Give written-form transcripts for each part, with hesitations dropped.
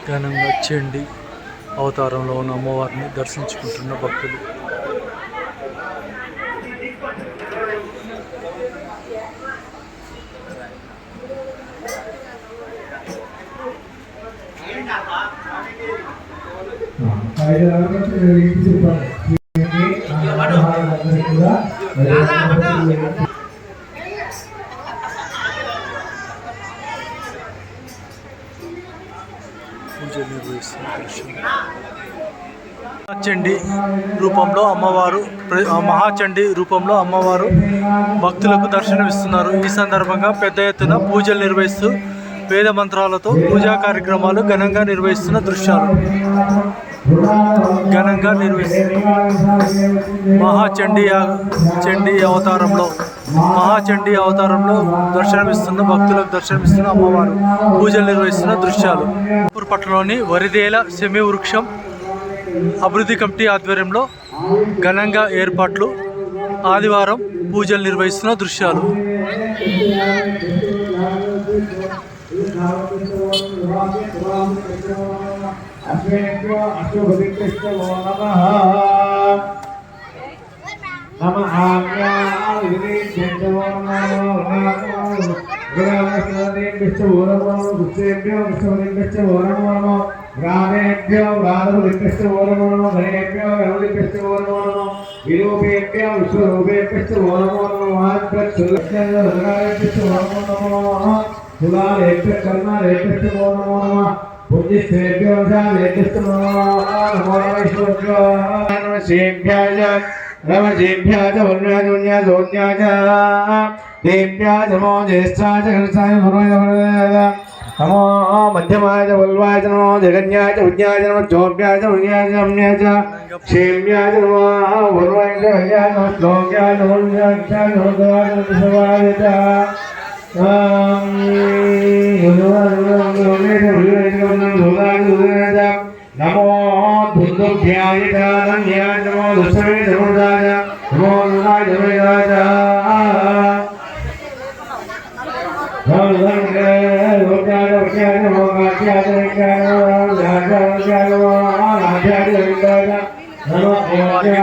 ఘనంగా చండి అవతారంలో ఉన్న అమ్మవారిని దర్శించుకుంటున్న భక్తులు. పూజలు నిర్వహిస్తున్న దృశ్యం. మహాచండి రూపంలో అమ్మవారు మహాచండి రూపంలో అమ్మవారు భక్తులకు దర్శనమిస్తున్నారు. ఈ సందర్భంగా పెద్ద ఎత్తున పూజలు నిర్వహిస్తూ వేద మంత్రాలతో పూజా కార్యక్రమాలు ఘనంగా నిర్వహిస్తున్న దృశ్యాలు. ఘనంగా మహాచండి అవతారంలో దర్శనమిస్తున్న భక్తులకు దర్శనమిస్తున్న అమ్మవారు పూజలు నిర్వహిస్తున్న దృశ్యాలు. పట్టణంలోని వరిదేల సెమి వృక్షం అభివృద్ధి కమిటీ ఆధ్వర్యంలో ఘనంగా ఏర్పాట్లు. ఆదివారం పూజలు నిర్వహిస్తున్న దృశ్యాలు. ग्रामेभ्यो गाधवलिभ्यश्च वो नमो नमः गणेभ्यो गणवलिभ्यश्च वो नमो नमः विरूपेभ्यो विश्वरूपेभ्यश्च वो नमो नमः महाभ्यश्च वो नमो नमः सुलालेभ्यः कर्णालेभ्यश्च वो नमो नमः पुण्यस्तेभ्यो शालेभ्यश्च नमो नमः ईश्वरभ्यो नमः सेभ्याय नमः वरुण्याय सोन्याय देव्याय नमो ज्येष्ठाय गणेशाय भगवाय नमो मध्यमाय वल्वाय नमो जगन्याय विज्ञाय नमो चौभ्याय विज्ञाय रम्याय क्षेम्याय नमो वरुणाय हयाय नमो श्लोक्याय नमो ज्ञानाय नमो देवाय नमो सर्वाय नमो दुर्गभ्याय नमो दुष्टवे नमोदाय नमो नमः जमेदाय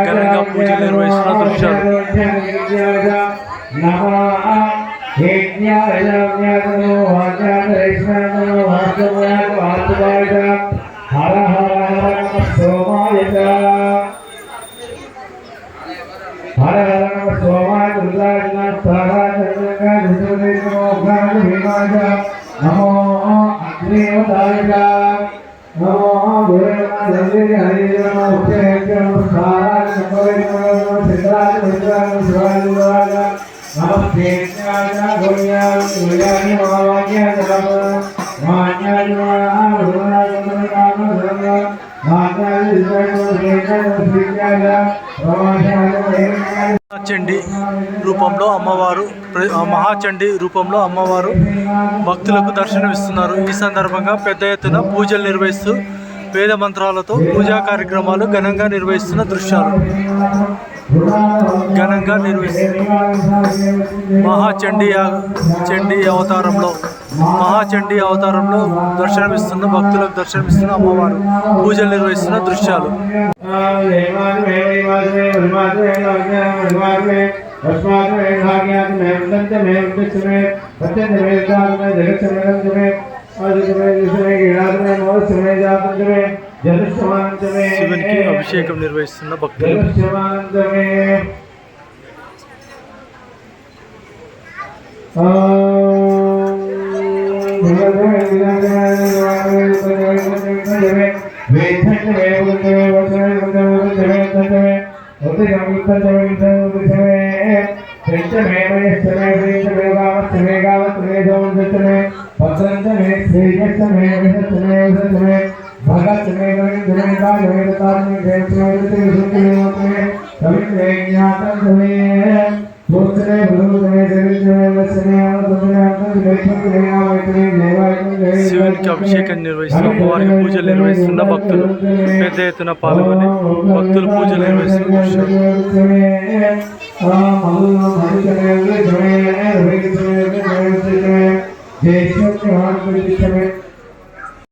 ఘనంగా పూజలు నిర్వహిస్తున్న దృశ్యాలు. హర హర సోమాయ హర హర సోమాయ नमो अग्निवदाय नमो गुरुदेवाय हरि नमो उच्चैः नमस्काराय नमो सिद्धाय शिवाय नमस्ते गोविंदाय गोविंदाय महावाक्याय नमः महाज्ञाय नमः गुरुनाय नमः చండి రూపంలో అమ్మవారు మహాచండి రూపంలో అమ్మవారు భక్తులకు దర్శనమిస్తున్నారు. ఈ సందర్భంగా పెద్ద ఎత్తున పూజలు నిర్వహిస్తూ వేద మంత్రాలతో పూజా కార్యక్రమాలు ఘనంగా నిర్వహిస్తున్న దృశ్యాలు. ఘనంగా మహాచండి అవతారంలో దర్శనమిస్తున్న భక్తులకు దర్శనమిస్తున్న అమ్మవారు పూజలు నిర్వహిస్తున్న దృశ్యాలు. శివునికి అభిషేకం నిర్వహిస్తున్న భక్తులు. भगत में का वेदता में శివునికి అభిషేకం నిర్వహిస్తున్న అమ్మవారికి పూజలు నిర్వహిస్తున్న భక్తులు పెద్ద ఎత్తున పాల్గొని భక్తులు పూజలు నిర్వహిస్తున్నారు.